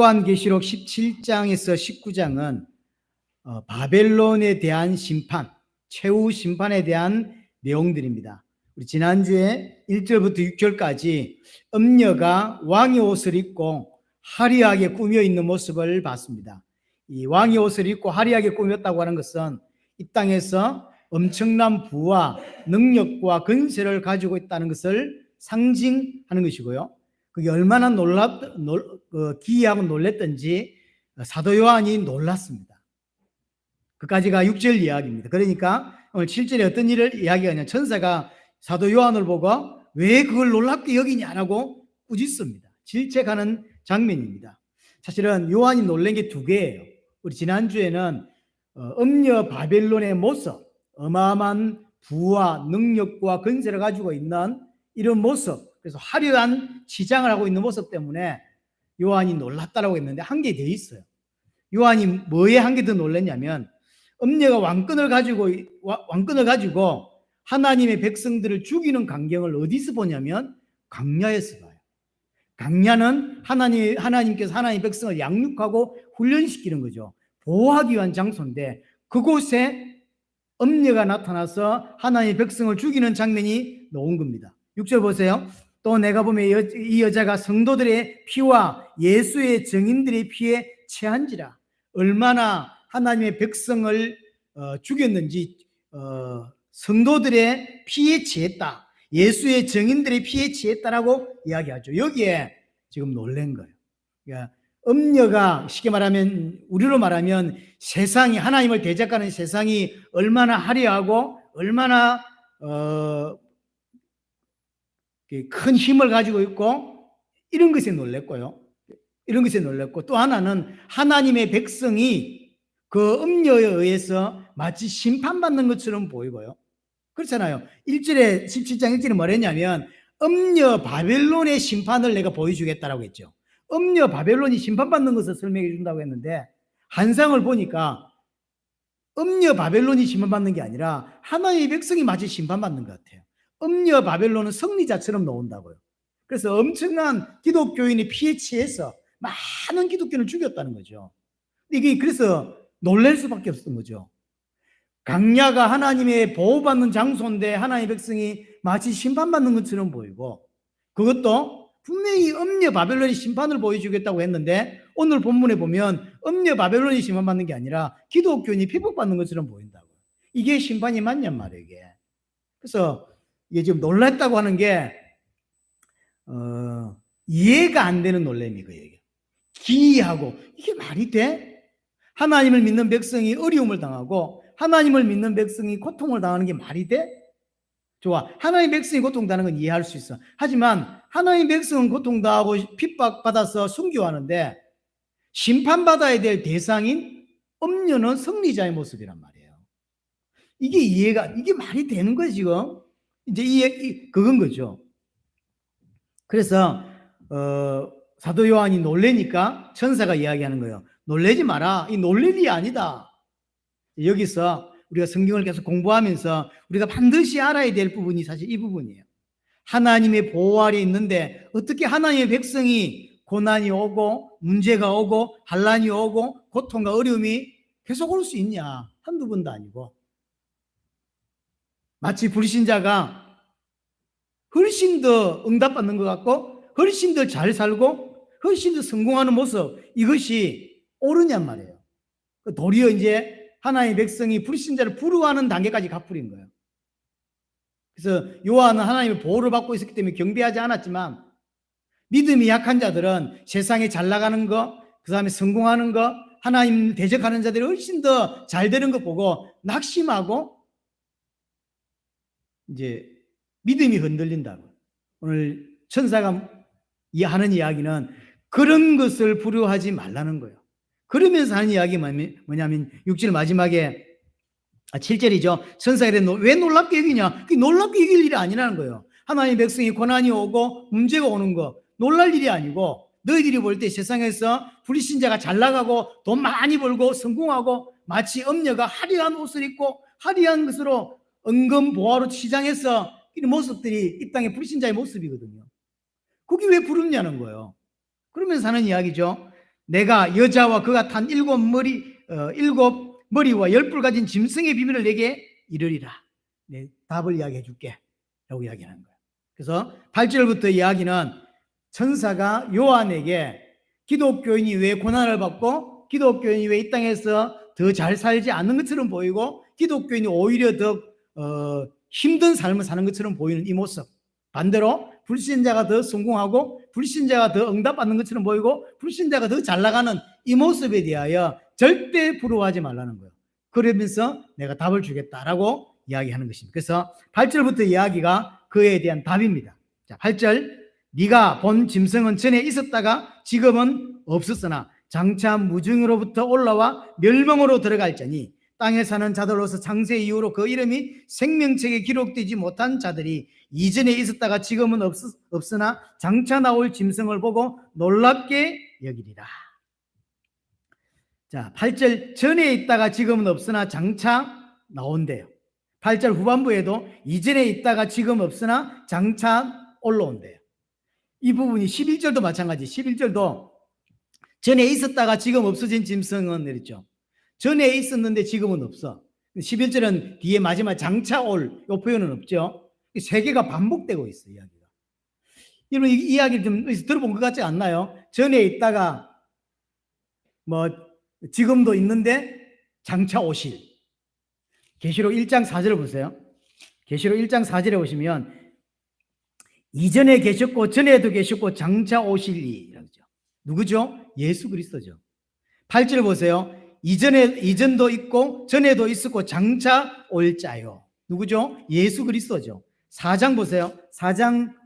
요한계시록 17장에서 19장은 바벨론에 대한 심판, 최후 심판에 대한 내용들입니다. 우리 지난주에 1절부터 6절까지 음녀가 왕의 옷을 입고 화려하게 꾸며 있는 모습을 봤습니다. 이 왕의 옷을 입고 화려하게 꾸몄다고 하는 것은 이 땅에서 엄청난 부와 능력과 권세를 가지고 있다는 것을 상징하는 것이고요. 그게 얼마나 기이하고 놀랬던지 사도 요한이 놀랐습니다. 그까지가 6절 이야기입니다. 그러니까 오늘 7절에 어떤 일을 이야기하냐, 천사가 사도 요한을 보고 왜 그걸 놀랍게 여기냐라고 꾸짖습니다. 질책하는 장면입니다. 사실은 요한이 놀란 게 두 개예요. 우리 지난주에는 음녀 바벨론의 모습, 어마어마한 부와 능력과 권세를 가지고 있는 이런 모습, 그래서 화려한 치장을 하고 있는 모습 때문에 요한이 놀랐다라고 했는데 한 개 더 있어요. 요한이 뭐에 한 개 더 놀랐냐면 음녀가 왕권을 가지고 하나님의 백성들을 죽이는 광경을 어디서 보냐면 광야에서 봐요. 광야는 하나님께서 하나님의 백성을 양육하고 훈련시키는 거죠. 보호하기 위한 장소인데 그곳에 음녀가 나타나서 하나님의 백성을 죽이는 장면이 나온 겁니다. 6절 보세요. 또 내가 보면 이 여자가 성도들의 피와 예수의 증인들의 피에 체한지라. 얼마나 하나님의 백성을 죽였는지 성도들의 피에 취했다, 예수의 증인들의 피에 취했다라고 이야기하죠. 여기에 지금 놀란 거예요. 그러니까 음녀가 쉽게 말하면, 우리로 말하면 세상이, 하나님을 대적하는 세상이 얼마나 화려하고 얼마나 큰 힘을 가지고 있고 이런 것에 놀랬고요. 이런 것에 놀랬고, 또 하나는 하나님의 백성이 그 음녀에 의해서 마치 심판받는 것처럼 보이고요. 그렇잖아요. 1절에 17장 1절에 뭐랬냐면 음녀 바벨론의 심판을 내가 보여주겠다라고 했죠. 음녀 바벨론이 심판받는 것을 설명해 준다고 했는데 한상을 보니까 음녀 바벨론이 심판받는 게 아니라 하나님의 백성이 마치 심판받는 것 같아요. 음녀 바벨론은 승리자처럼 나온다고요. 그래서 엄청난 기독교인이 피에 취해서 많은 기독교인을 죽였다는 거죠. 이게 그래서 놀랄 수밖에 없었던 거죠. 광야가 하나님의 보호받는 장소인데 하나님의 백성이 마치 심판받는 것처럼 보이고, 그것도 분명히 음녀 바벨론이 심판을 보여주겠다고 했는데 오늘 본문에 보면 음녀 바벨론이 심판받는 게 아니라 기독교인이 핍박받는 것처럼 보인다고요. 이게 심판이 맞냔 말이에요, 이게. 그래서 이게 지금 놀랐다고 하는 게 이해가 안 되는 놀람이고요. 기이하고, 이게 말이 돼? 하나님을 믿는 백성이 어려움을 당하고 하나님을 믿는 백성이 고통을 당하는 게 말이 돼? 좋아, 하나님의 백성이 고통당하는 건 이해할 수 있어. 하지만 하나님의 백성은 고통당하고 핍박받아서 순교하는데 심판받아야 될 대상인 음녀는 승리자의 모습이란 말이에요. 이게 말이 되는 거예요, 지금. 이제 그건 거죠. 그래서 사도 요한이 놀래니까 천사가 이야기하는 거예요. 놀래지 마라. 이 놀랄 일이 아니다. 여기서 우리가 성경을 계속 공부하면서 우리가 반드시 알아야 될 부분이 사실 이 부분이에요. 하나님의 보호 아래 있는데 어떻게 하나님의 백성이 고난이 오고 문제가 오고 환난이 오고 고통과 어려움이 계속 올 수 있냐? 한두 번도 아니고. 마치 불신자가 훨씬 더 응답받는 것 같고 훨씬 더 잘 살고 훨씬 더 성공하는 모습, 이것이 옳으냔 말이에요. 도리어 이제 하나님의 백성이 불신자를 부러워하는 단계까지 가버린 거예요. 그래서 요한은 하나님의 보호를 받고 있었기 때문에 경배하지 않았지만 믿음이 약한 자들은 세상에 잘 나가는 거, 그 다음에 성공하는 거, 하나님 대적하는 자들이 훨씬 더 잘 되는 거 보고 낙심하고 이제 믿음이 흔들린다고. 오늘 천사가 하는 이야기는 그런 것을 부러워하지 말라는 거예요. 그러면서 하는 이야기가 뭐냐면 6절 마지막에 7절이죠. 천사가 왜 놀랍게 여기냐? 그게 놀랍게 여길 일이 아니라는 거예요. 하나님의 백성이 고난이 오고 문제가 오는 거 놀랄 일이 아니고, 너희들이 볼 때 세상에서 불신자가 잘 나가고 돈 많이 벌고 성공하고 마치 음녀가 화려한 옷을 입고 화려한 것으로 은검보화로 치장해서 이런 모습들이 이 땅의 불신자의 모습이거든요. 그게 왜 부럽냐는 거예요. 그러면서 하는 이야기죠. 내가 여자와 그가 탄 일곱 머리와 열 뿔 가진 짐승의 비밀을 내게 이르리라. 내 답을 이야기해 줄게 라고 이야기하는 거예요. 그래서 8절부터 이야기는 천사가 요한에게 기독교인이 왜 고난을 받고 기독교인이 왜 이 땅에서 더 잘 살지 않는 것처럼 보이고 기독교인이 오히려 더 힘든 삶을 사는 것처럼 보이는 이 모습, 반대로 불신자가 더 성공하고 불신자가 더 응답받는 것처럼 보이고 불신자가 더 잘 나가는 이 모습에 대하여 절대 부러워하지 말라는 거예요. 그러면서 내가 답을 주겠다라고 이야기하는 것입니다. 그래서 8절부터 이야기가 그에 대한 답입니다. 자, 8절, 네가 본 짐승은 전에 있었다가 지금은 없었으나 장차 무중으로부터 올라와 멸망으로 들어갈지니 땅에 사는 자들로서 창세 이후로 그 이름이 생명책에 기록되지 못한 자들이 이전에 있었다가 지금은 없으나 장차 나올 짐승을 보고 놀랍게 여기리라. 자, 8절, 전에 있다가 지금은 없으나 장차 나온대요. 8절 후반부에도 이전에 있다가 지금 없으나 장차 올라온대요. 이 부분이 11절도 마찬가지. 11절도 전에 있었다가 지금 없어진 짐승은 이랬죠. 전에 있었는데 지금은 없어. 11절은 뒤에 마지막 장차 올 이 표현은 없죠. 세 개가 반복되고 있어요. 이야기가. 여러분 이 이야기를 좀 들어본 것 같지 않나요? 전에 있다가 지금도 있는데 장차 오실. 계시록 1장 4절을 보세요. 계시록 1장 4절에 보시면 이전에 계셨고 전에도 계셨고 장차 오실 이라죠. 누구죠? 예수 그리스도죠. 8절 보세요. 이전도 있고 전에도 있었고 장차 올 자요. 누구죠? 예수 그리스도죠. 4장 보세요. 4장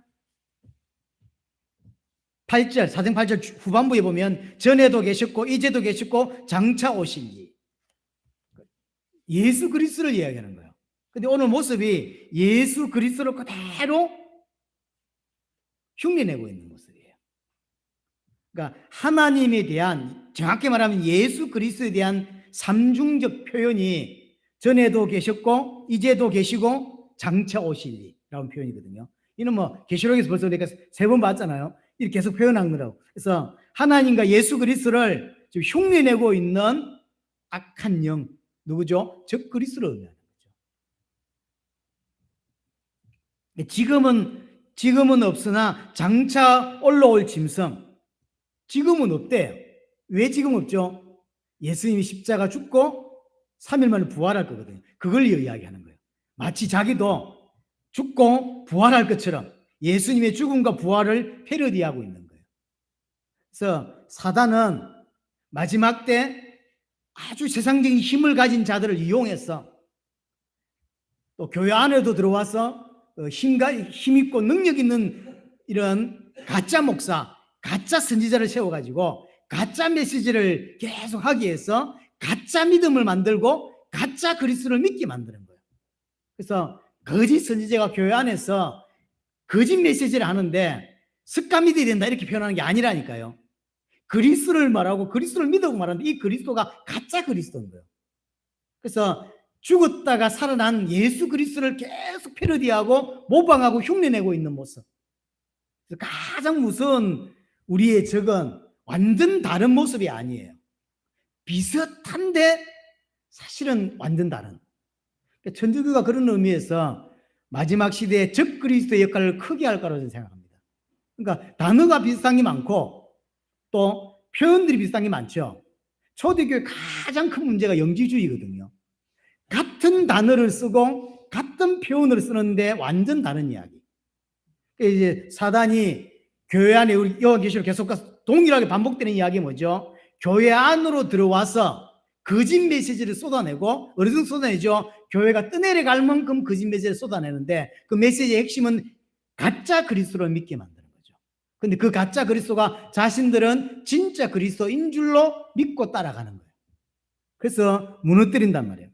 8절 후반부에 보면 전에도 계셨고 이제도 계셨고 장차 오실 예수 그리스도를 이야기하는 거예요. 근데 오늘 모습이 예수 그리스도를 그대로 흉내내고 있는 모습이에요. 그러니까 하나님에 대한, 정확히 말하면 예수 그리스도에 대한 삼중적 표현이 전에도 계셨고 이제도 계시고 장차 오실리라는 표현이거든요. 이는 계시록에서 벌써 우리가 3번 봤잖아요. 이렇게 계속 표현한 거라고. 그래서 하나님과 예수 그리스도를 지금 흉내내고 있는 악한 영, 누구죠? 적 그리스도를 의미하는 거죠. 지금은 없으나 장차 올라올 짐승, 지금은 없대요. 왜 지금 없죠? 예수님이 십자가 죽고 3일 만에 부활할 거거든요. 그걸 이야기하는 거예요. 마치 자기도 죽고 부활할 것처럼 예수님의 죽음과 부활을 패러디하고 있는 거예요. 그래서 사단은 마지막 때 아주 세상적인 힘을 가진 자들을 이용해서 또 교회 안에도 들어와서 힘있고 능력 있는 이런 가짜 목사, 가짜 선지자를 세워가지고 가짜 메시지를 계속 하기 위해서 가짜 믿음을 만들고 가짜 그리스도를 믿게 만드는 거예요. 그래서 거짓 선지자가 교회 안에서 거짓 메시지를 하는데 습관 믿어야 된다 이렇게 표현하는 게 아니라니까요. 그리스도를 말하고 그리스도를 믿으라고 말하는데 이 그리스도가 가짜 그리스도인 거예요. 그래서 죽었다가 살아난 예수 그리스도를 계속 패러디하고 모방하고 흉내내고 있는 모습. 그래서 가장 무서운 우리의 적은 완전 다른 모습이 아니에요. 비슷한데 사실은 완전 다른. 천주교가 그런 의미에서 마지막 시대에 적 그리스도의 역할을 크게 할 거라고 생각합니다. 그러니까 단어가 비슷한 게 많고 또 표현들이 비슷한 게 많죠. 초대교회 가장 큰 문제가 영지주의거든요. 같은 단어를 쓰고 같은 표현을 쓰는데 완전 다른 이야기. 이제 사단이 교회 안에 우리 요한계시록 계속 동일하게 반복되는 이야기 뭐죠? 교회 안으로 들어와서 거짓 메시지를 쏟아내고 어느 정도 쏟아내죠? 교회가 떠내려갈 만큼 거짓 메시지를 쏟아내는데 그 메시지의 핵심은 가짜 그리스도를 믿게 만드는 거죠. 근데 그 가짜 그리스도가 자신들은 진짜 그리스도인 줄로 믿고 따라가는 거예요. 그래서 무너뜨린단 말이에요.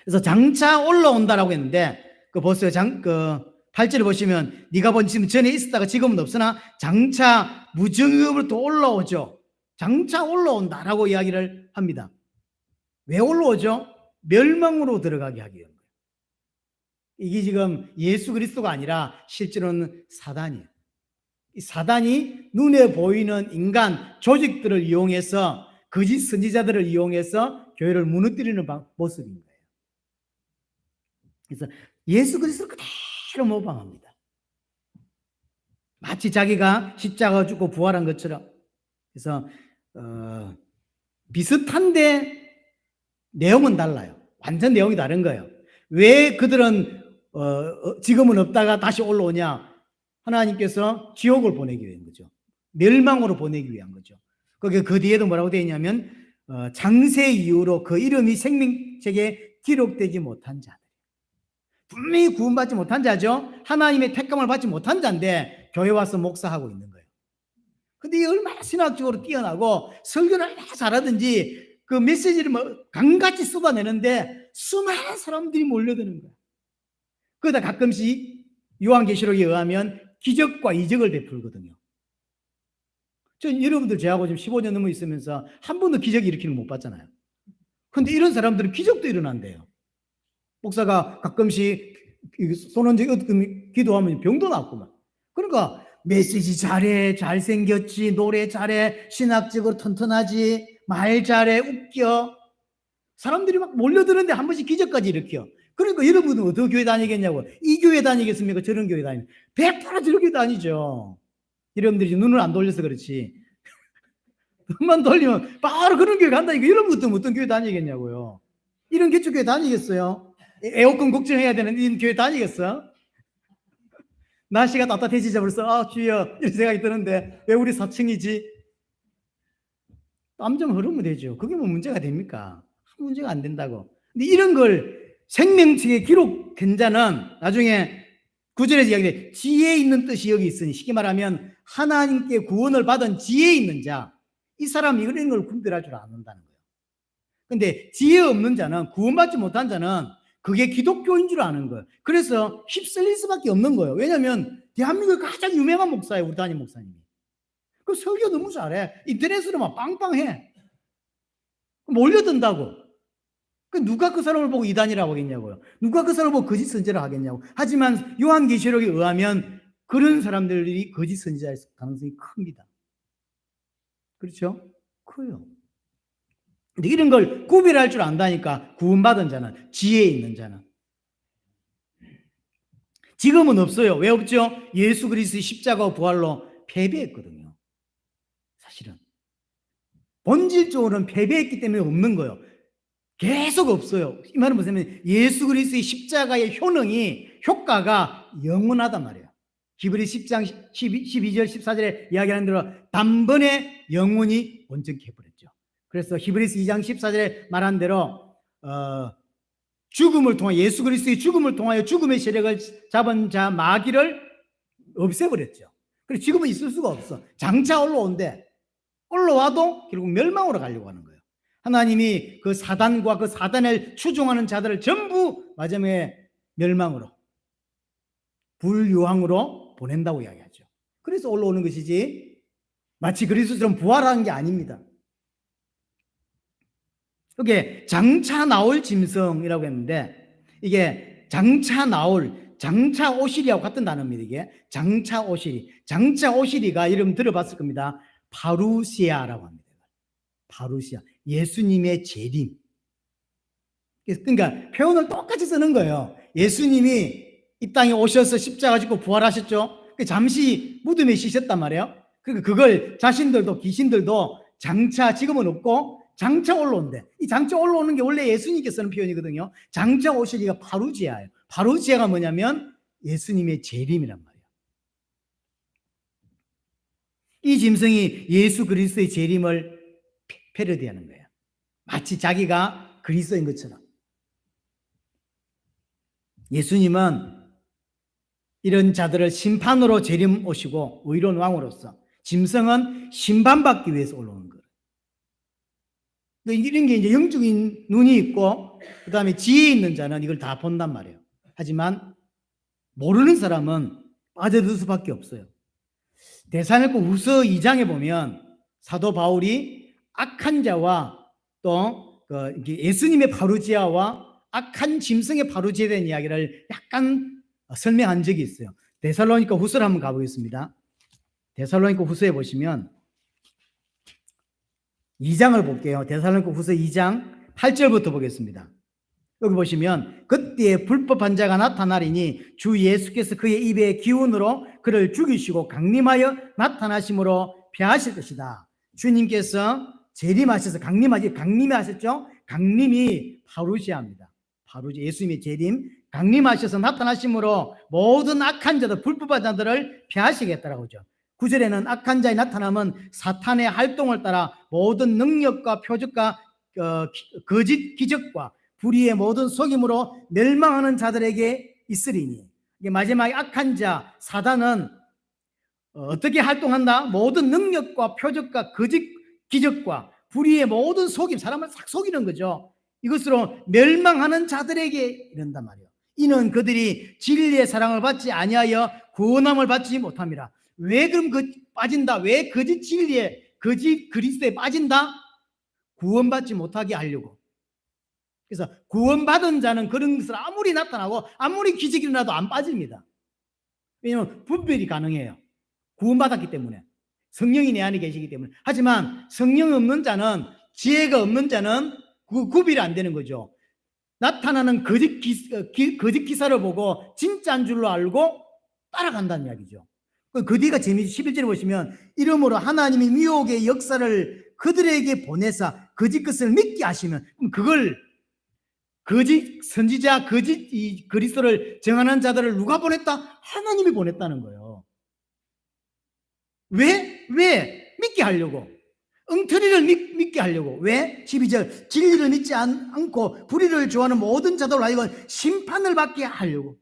그래서 장차 올라온다라고 했는데 그 보세요. 8절을 보시면 네가 본 지금 전에 있었다가 지금은 없으나 장차 무정의로부터 올라오죠. 장차 올라온다라고 이야기를 합니다. 왜 올라오죠? 멸망으로 들어가게 하기 위한 거예요. 이게 지금 예수 그리스도가 아니라 실제로는 사단이에요. 이 사단이 눈에 보이는 인간 조직들을 이용해서 거짓 선지자들을 이용해서 교회를 무너뜨리는 모습인 거예요. 그래서 예수 그리스도를 그대로 모방합니다. 마치 자기가 십자가 죽고 부활한 것처럼. 그래서 비슷한데 내용은 달라요. 완전 내용이 다른 거예요. 왜 그들은 지금은 없다가 다시 올라오냐? 하나님께서 지옥을 보내기 위한 거죠. 멸망으로 보내기 위한 거죠. 거기 그 뒤에도 뭐라고 되어 있냐면 장세 이후로 그 이름이 생명책에 기록되지 못한 자들. 분명히 구원받지 못한 자죠. 하나님의 택감을 받지 못한 자인데 교회 와서 목사하고 있는 거예요. 근데 이 얼마나 신학적으로 뛰어나고 설교를 얼마나 잘하든지 그 메시지를 강같이 쏟아내는데 수많은 사람들이 몰려드는 거예요. 그러다 가끔씩 요한계시록에 의하면 기적과 이적을 베풀거든요. 여러분들 저하고 지금 15년 넘어 있으면서 한 번도 기적 일으키는 못 봤잖아요. 근데 이런 사람들은 기적도 일어난대요. 목사가 가끔씩 손 얹어 기도하면 병도 낫구만. 그러니까 메시지 잘해, 잘생겼지, 노래 잘해, 신학적으로 튼튼하지, 말 잘해, 웃겨. 사람들이 막 몰려드는데 한 번씩 기적까지 일으켜. 그러니까 여러분은 어떤 교회 다니겠냐고. 이 교회 다니겠습니까? 저런 교회 다니겠습니까? 100% 저런 교회 다니죠. 여러분들이 눈을 안 돌려서 그렇지. 눈만 돌리면 바로 그런 교회 간다니까. 여러분 어떤 교회 다니겠냐고요. 이런 개척교회 다니겠어요? 에어컨 걱정해야 되는 이런 교회 다니겠어? 날씨가 따뜻해지자 벌써 주여 이런 생각이 드는데 왜 우리 4층이지? 땀 좀 흐르면 되죠. 그게 뭐 문제가 됩니까? 문제가 안 된다고. 근데 이런 걸 생명책에 기록된 자는 나중에 9절에서 이야기돼 지혜 있는 뜻이 여기 있으니 쉽게 말하면 하나님께 구원을 받은 지혜 있는 자, 이 사람이 이런 걸 분별할 줄 안다는 거예요. 근데 지혜 없는 자는, 구원받지 못한 자는 그게 기독교인 줄 아는 거예요. 그래서 휩쓸릴 수밖에 없는 거예요. 왜냐하면 대한민국 가장 유명한 목사예요, 우리 담임 목사님이. 그 설교 너무 잘해. 인터넷으로 막 빵빵해. 몰려든다고. 누가 그 사람을 보고 이단이라고 하겠냐고요. 누가 그 사람을 보고 거짓 선지자를 하겠냐고. 하지만 요한계시록에 의하면 그런 사람들이 거짓 선지자일 가능성이 큽니다. 그렇죠? 커요. 근데 이런 걸 구별할 줄 안다니까. 구원받은 자는, 지혜 있는 자는. 지금은 없어요. 왜 없죠? 예수 그리스도의 십자가와 부활로 패배했거든요. 사실은 본질적으로는 패배했기 때문에 없는 거예요. 계속 없어요. 이 말은 뭐냐면 예수 그리스도의 십자가의 효과가 영원하단 말이에요. 히브리서 10장 12절 14절에 이야기하는 대로 단번에 영원히 온전케 해버렸죠. 그래서 히브리서 2장 14절에 말한 대로 죽음을 통해, 예수 그리스도의 죽음을 통하여 죽음의 세력을 잡은 자 마귀를 없애버렸죠. 그래서 지금은 있을 수가 없어. 장차 올라와도 결국 멸망으로 가려고 하는 거예요. 하나님이 그 사단과 그 사단을 추종하는 자들을 전부 마지막에 멸망으로, 불유황으로 보낸다고 이야기하죠. 그래서 올라오는 것이지 마치 그리스도처럼 부활하는 게 아닙니다. 이게 장차 나올 짐승이라고 했는데 이게 장차 오시리하고 같은 단어입니다. 이게 장차 오시리가 여러분 들어봤을 겁니다. 파루시아라고 합니다. 파루시아, 예수님의 재림. 그러니까 표현을 똑같이 쓰는 거예요. 예수님이 이 땅에 오셔서 십자가 지고 부활하셨죠. 잠시 무덤에 쉬셨단 말이에요. 그러니까 그걸 자신들도 귀신들도 장차, 지금은 없고 장차 올라온대. 이 장차 올라오는 게 원래 예수님께 쓰는 표현이거든요. 장차 오시리가 파루시아예요. 파루시아가 뭐냐면 예수님의 재림이란 말이에요. 이 짐승이 예수 그리스도의 재림을 패러디하는 거예요. 마치 자기가 그리스도인 것처럼. 예수님은 이런 자들을 심판으로 재림 오시고 의로운 왕으로서, 짐승은 심판받기 위해서 올라오는 거예요. 이런 게 이제 영적인 눈이 있고 그 다음에 지혜 있는 자는 이걸 다 본단 말이에요. 하지만 모르는 사람은 빠져들 수밖에 없어요. 데살로니가 후서 2장에 보면 사도 바울이 악한 자와 또 예수님의 파루지아와 악한 짐승의 파루지아에 대한 이야기를 약간 설명한 적이 있어요. 데살로니가 후서를 한번 가보겠습니다. 데살로니가 후서에 보시면 2장을 볼게요. 데살로니가 후서 2장 8절부터 보겠습니다. 여기 보시면 그때에 불법한 자가 나타나리니 주 예수께서 그의 입의 기운으로 그를 죽이시고 강림하여 나타나심으로 패하실 것이다. 주님께서 재림하셔서 강림하셨죠? 강림이 파루시아입니다. 파루시 예수님의 재림, 강림하셔서 나타나심으로 모든 악한 자들, 불법한 자들을 패하시겠다라고 하죠. 9절에는 악한 자의 나타남은 사탄의 활동을 따라 모든 능력과 표적과 거짓 기적과 불의의 모든 속임으로 멸망하는 자들에게 있으리니, 마지막에 악한 자 사단은 어떻게 활동한다? 모든 능력과 표적과 거짓 기적과 불의의 모든 속임, 사람을 싹 속이는 거죠. 이것으로 멸망하는 자들에게 이른단 말이에요. 이는 그들이 진리의 사랑을 받지 아니하여 구원함을 받지 못함이라. 왜 그럼 빠진다? 왜 거짓 진리에, 거짓 그리스도에 빠진다? 구원받지 못하게 하려고. 그래서 구원받은 자는 그런 것을 아무리 나타나고 아무리 기적이 일어나도 안 빠집니다. 왜냐하면 분별이 가능해요. 구원받았기 때문에. 성령이 내 안에 계시기 때문에. 하지만 성령 없는 자는, 지혜가 없는 자는 구별이 안 되는 거죠. 나타나는 거짓 기사를 보고 진짜인 줄로 알고 따라간다는 이야기죠. 그 뒤가 재미있죠. 11절에 보시면 이러므로 하나님이 미혹의 역사를 그들에게 보내사 거짓 것을 믿게 하시면, 그럼 그걸 거짓 선지자, 거짓 이 그리스도를 정하는 자들을 누가 보냈다? 하나님이 보냈다는 거예요. 왜? 믿게 하려고. 엉터리를 믿게 하려고. 왜? 12절 진리를 믿지 않고 불의를 좋아하는 모든 자들로 하여금 심판을 받게 하려고.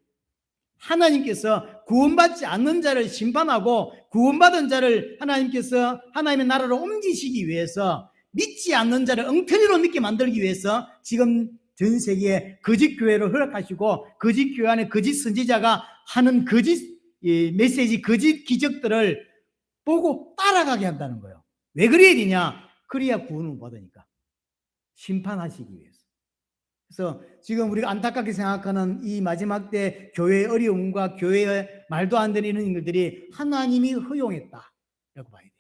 하나님께서 구원받지 않는 자를 심판하고 구원받은 자를 하나님께서 하나님의 나라로 옮기시기 위해서, 믿지 않는 자를 엉터리로 믿게 만들기 위해서 지금 전 세계에 거짓 교회를 허락하시고 거짓 교회 안에 거짓 선지자가 하는 거짓 메시지, 거짓 기적들을 보고 따라가게 한다는 거예요. 왜 그래야 되냐? 그래야 구원을 받으니까. 심판하시기 위해서. 그래서 지금 우리가 안타깝게 생각하는 이 마지막 때 교회의 어려움과 교회의 말도 안 되는 이런 일들이 하나님이 허용했다라고 봐야 돼요.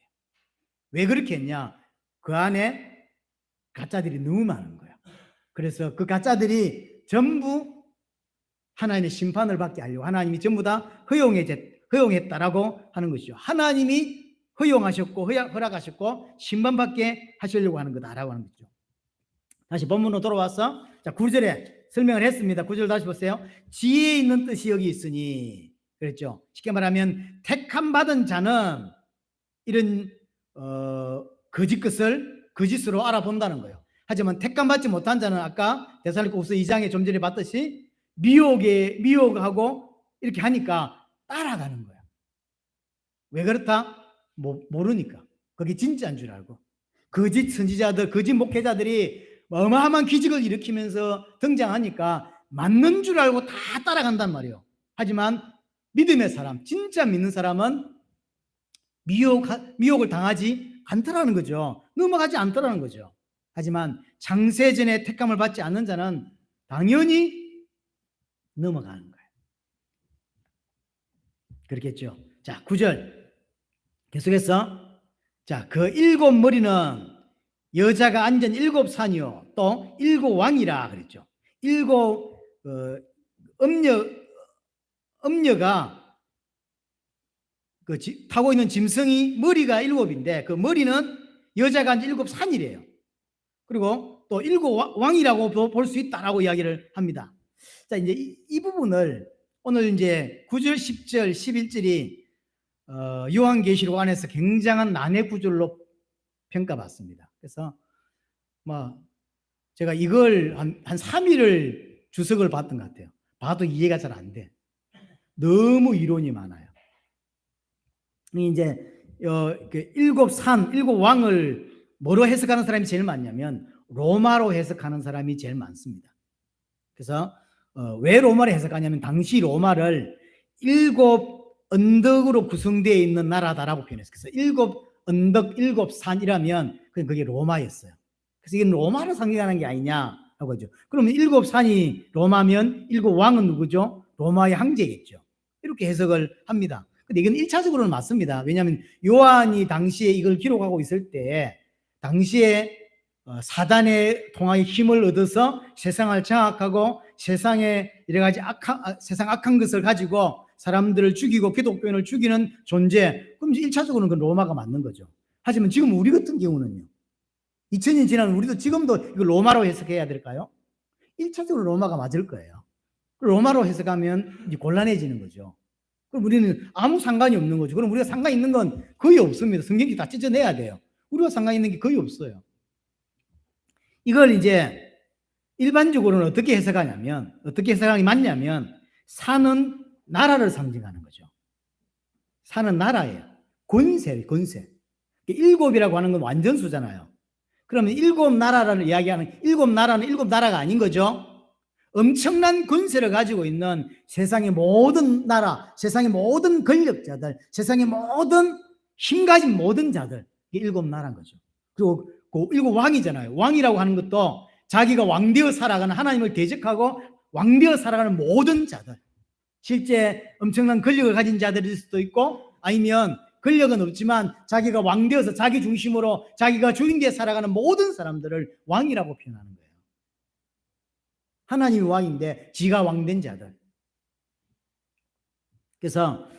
왜 그렇게 했냐? 그 안에 가짜들이 너무 많은 거예요. 그래서 그 가짜들이 전부 하나님의 심판을 받게 하려고 하나님이 전부 다 허용했다라고 하는 것이죠. 하나님이 허용하셨고 허락하셨고 심판받게 하시려고 하는 거다라고 하는 거죠. 다시 본문으로 돌아와서 자 9절에 설명을 했습니다. 9절 다시 보세요. 지혜 있는 뜻이 여기 있으니, 그랬죠. 쉽게 말하면 택함 받은 자는 이런 거짓으로 알아본다는 거예요. 하지만 택함 받지 못한 자는 아까 데살로니가후서 2장에 좀 전에 봤듯이 미혹하고 이렇게 하니까 따라가는 거예요. 왜 그렇다? 모르니까. 그게 진짜인 줄 알고. 거짓 선지자들, 거짓 목회자들이 어마어마한 기적을 일으키면서 등장하니까 맞는 줄 알고 다 따라간단 말이에요. 하지만 믿음의 사람, 진짜 믿는 사람은 미혹을 당하지 않더라는 거죠. 넘어가지 않더라는 거죠. 하지만 창세전에 택함을 받지 않는 자는 당연히 넘어가는 거예요. 그렇겠죠. 자, 9절 계속해서, 자, 그 7 머리는 여자가 앉은 7 산이요 또 7 왕이라 그랬죠. 7 음녀가 타고 있는 짐승이 머리가 7인데 그 머리는 여자가 앉은 7 산이래요. 그리고 또 7 왕이라고 볼 수 있다라고 이야기를 합니다. 자, 이제 이 부분을 오늘 이제 9절, 10절, 11절이 요한계시록 안에서 굉장한 난해 구절로 평가받습니다. 그래서 제가 이걸 한 3일을 주석을 봤던 것 같아요. 봐도 이해가 잘 안 돼. 너무 이론이 많아요. 이제 7 산, 7 왕을 뭐로 해석하는 사람이 제일 많냐면 로마로 해석하는 사람이 제일 많습니다. 그래서 왜 로마로 해석하냐면 당시 로마를 7 언덕으로 구성되어 있는 나라다라고 표현했어요. 그래서 7 언덕, 7 산이라면 그게 로마였어요. 그래서 이건 로마를 상징하는 게 아니냐 하고 하죠. 그러면 7 산이 로마면 7 왕은 누구죠? 로마의 황제겠죠. 이렇게 해석을 합니다. 근데 이건 1차적으로는 맞습니다. 왜냐하면 요한이 당시에 이걸 기록하고 있을 때 당시에 사단의 통하에 힘을 얻어서 세상을 장악하고 세상에 여러 가지 세상 악한 것을 가지고 사람들을 죽이고 기독교인을 죽이는 존재. 그럼 1차적으로는 그 로마가 맞는 거죠. 하지만 지금 우리 같은 경우는요. 2000년 지난 우리도 지금도 이거 로마로 해석해야 될까요? 1차적으로 로마가 맞을 거예요. 로마로 해석하면 이제 곤란해지는 거죠. 그럼 우리는 아무 상관이 없는 거죠. 그럼 우리가 상관 있는 건 거의 없습니다. 성경이 다 찢어내야 돼요. 우리가 상관 있는 게 거의 없어요. 이걸 이제 일반적으로는 어떻게 해석하는 게 맞냐면 산은 나라를 상징하는 거죠. 산은 나라예요. 권세. 일곱이라고 하는 건 완전수잖아요. 그러면 일곱 나라를 이야기하는 일곱 나라는 일곱 나라가 아닌 거죠. 엄청난 권세를 가지고 있는 세상의 모든 나라, 세상의 모든 권력자들, 세상의 모든 힘 가진 모든 자들, 이게 일곱 나라인 거죠. 그리고 그 일곱 왕이잖아요. 왕이라고 하는 것도 자기가 왕되어 살아가는, 하나님을 대적하고 왕되어 살아가는 모든 자들, 실제 엄청난 권력을 가진 자들일 수도 있고, 아니면 권력은 없지만 자기가 왕되어서 자기 중심으로 자기가 주인되어 살아가는 모든 사람들을 왕이라고 표현하는 거예요. 하나님이 왕인데 지가 왕된 자들. 그래서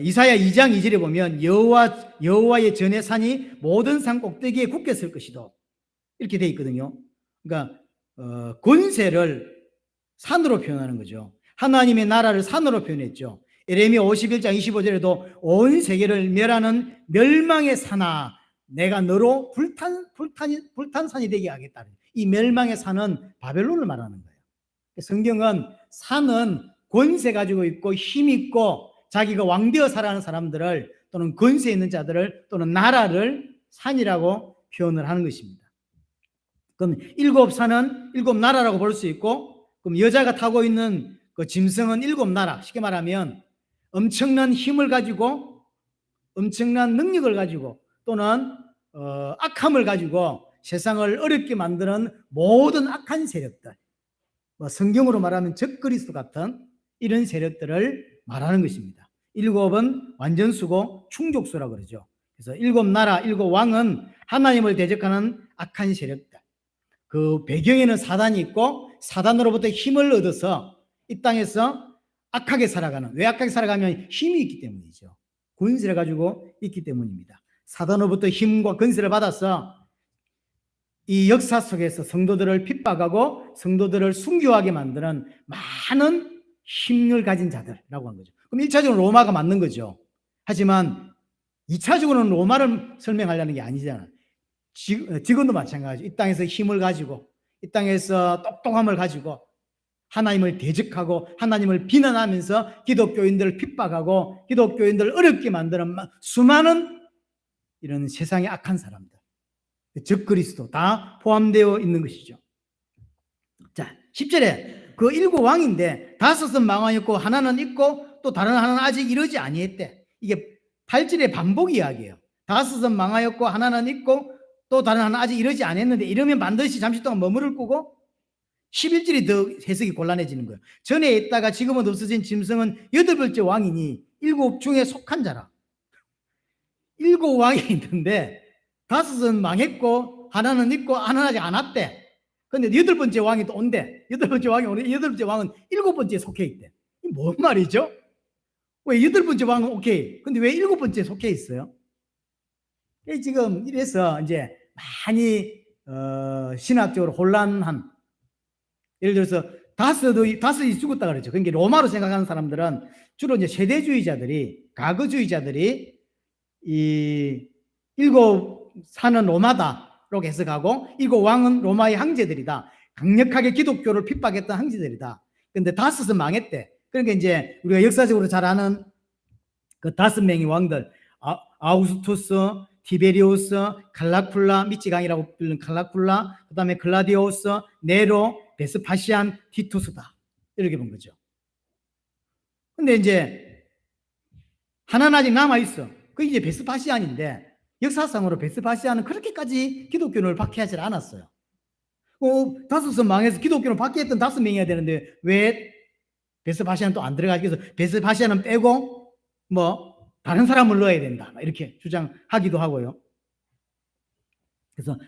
이사야 2장 2절에 보면 여호와의 전의 산이 모든 산 꼭대기에 굳게 설 것이도, 이렇게 돼 있거든요. 그러니까 권세를 산으로 표현하는 거죠. 하나님의 나라를 산으로 표현했죠. 예레미야 51장 25절에도 온 세계를 멸하는 멸망의 산아, 내가 너로 불탄 산이 되게 하겠다. 이 멸망의 산은 바벨론을 말하는 거예요. 성경은 산은 권세 가지고 있고 힘 있고 자기가 왕되어 살아가는 사람들을, 또는 권세 있는 자들을, 또는 나라를 산이라고 표현을 하는 것입니다. 그럼 일곱 산은 일곱 나라라고 볼 수 있고, 그럼 여자가 타고 있는 그 짐승은 일곱 나라, 쉽게 말하면 엄청난 힘을 가지고 엄청난 능력을 가지고 또는 악함을 가지고 세상을 어렵게 만드는 모든 악한 세력들, 성경으로 말하면 적그리스도 같은 이런 세력들을 말하는 것입니다. 일곱은 완전수고 충족수라고 그러죠. 그래서 일곱 나라, 일곱 왕은 하나님을 대적하는 악한 세력들. 그 배경에는 사단이 있고 사단으로부터 힘을 얻어서 이 땅에서 악하게 살아가는, 왜 악하게 살아가면 힘이 있기 때문이죠. 권세를 가지고 있기 때문입니다. 사단으로부터 힘과 권세를 받아서 이 역사 속에서 성도들을 핍박하고 성도들을 순교하게 만드는 많은 힘을 가진 자들이라고 한 거죠. 그럼 1차적으로 로마가 맞는 거죠. 하지만 2차적으로는 로마를 설명하려는 게 아니잖아요. 지금도 마찬가지죠. 이 땅에서 힘을 가지고, 이 땅에서 똑똑함을 가지고 하나님을 대적하고 하나님을 비난하면서 기독교인들을 핍박하고 기독교인들을 어렵게 만드는 수많은 이런 세상의 악한 사람들, 적그리스도 다 포함되어 있는 것이죠. 자, 10절에 그 일곱 왕인데 다섯은 망하였고 하나는 있고 또 다른 하나는 아직 이르지 아니했대. 이게 8절의 반복 이야기예요. 다섯은 망하였고 하나는 있고 또 다른 하나는 아직 이르지 않았는데, 이러면 반드시 잠시 동안 머무를 거고, 11절이 더 해석이 곤란해지는 거예요. 전에 있다가 지금은 없어진 짐승은 8번째 왕이니 일곱 중에 속한 자라. 일곱 왕이 있는데 다섯은 망했고 하나는 있고 하나는 아직 안 왔대. 근데 8번째 왕이 또 온대. 8번째 왕이 오는데 8번째 왕은 7번째에 속해 있대. 이 뭔 말이죠? 왜 8번째 왕은 오케이, 근데 왜 7번째에 속해 있어요? 지금 이래서 이제 많이 신학적으로 혼란한, 예를 들어서 다섯이 죽었다 그랬죠. 그러니까 로마로 생각하는 사람들은 주로 이제 세대주의자들이, 과거주의자들이 이 일곱 산은 로마다라고 해석하고 일곱 왕은 로마의 황제들이다, 강력하게 기독교를 핍박했던 황제들이다. 그런데 다섯은 망했대. 그러니까 이제 우리가 역사적으로 잘 아는 그 5명의 왕들, 아우구스투스, 티베리우스, 칼라쿨라, 미치강이라고 불리는 칼라쿨라, 그 다음에 글라디오스, 네로, 베스파시안, 티투스다, 이렇게 본 거죠. 근데 이제 하나는 아직 남아있어. 그게 이제 베스파시안인데, 역사상으로 베스파시안은 그렇게까지 기독교를 박해하지 않았어요. 다섯은 망해서 기독교를 박해했던 5명이어야 되는데 왜 베스파시아는 또 안 들어가지? 그래서 베스파시아는 빼고 다른 사람을 넣어야 된다. 이렇게 주장하기도 하고요. 그래서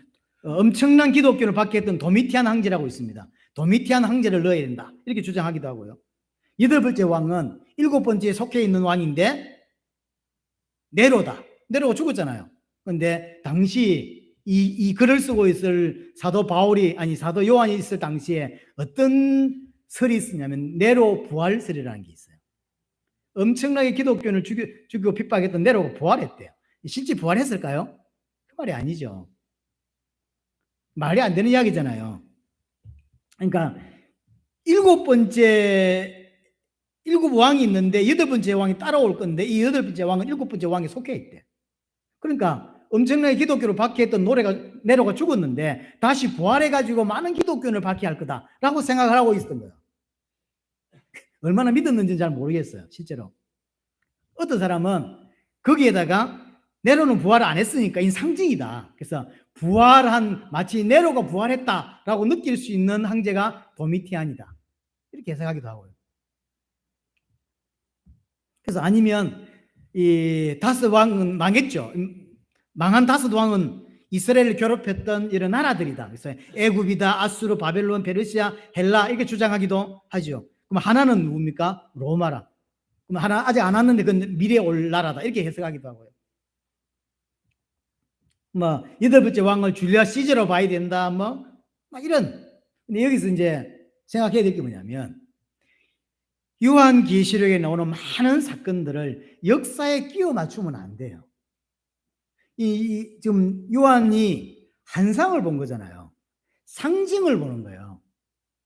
엄청난 기독교를 받게 했던 도미티안 황제라고 있습니다. 도미티안 황제를 넣어야 된다. 이렇게 주장하기도 하고요. 8번째 왕은 7번째에 속해 있는 왕인데 네로다. 네로가 죽었잖아요. 그런데 당시 이 글을 쓰고 있을 사도 사도 요한이 있을 당시에 어떤 설이 있었냐면 네로 부활설이라는 게 있어요. 엄청나게 기독교를 죽이고 핍박했던 네로가 부활했대요. 실제 부활했을까요? 그 말이 아니죠. 말이 안 되는 이야기잖아요. 그러니까 7 왕이 있는데 8번째 왕이 따라올 건데 이 8번째 왕은 7번째 왕에 속해 있대. 그러니까 엄청나게 기독교를 박해했던 네로가 죽었는데 다시 부활해가지고 많은 기독교를 박해할 거다라고 생각을 하고 있었던 거예요. 얼마나 믿었는지는 잘 모르겠어요. 실제로. 어떤 사람은 거기에다가 네로는 부활을 안 했으니까 이 상징이다. 그래서 마치 네로가 부활했다라고 느낄 수 있는 황제가 도미티안이다. 이렇게 해석하기도 하고요. 그래서 아니면 이 다섯 왕은 망했죠. 망한 다섯 왕은 이스라엘을 괴롭혔던 이런 나라들이다. 그래서 애굽이다, 아수르, 바벨론, 페르시아, 헬라 이렇게 주장하기도 하죠. 그럼 하나는 누굽니까? 로마라. 그럼 하나 아직 안 왔는데 그건 미래에 올 나라다. 이렇게 해석하기도 하고요. 8번째 왕을 줄리아 시저로 봐야 된다. 이런. 근데 여기서 이제 생각해야 될 게 뭐냐면 요한계시록에 나오는 많은 사건들을 역사에 끼워 맞추면 안 돼요. 지금 요한이 환상을 본 거잖아요. 상징을 보는 거예요.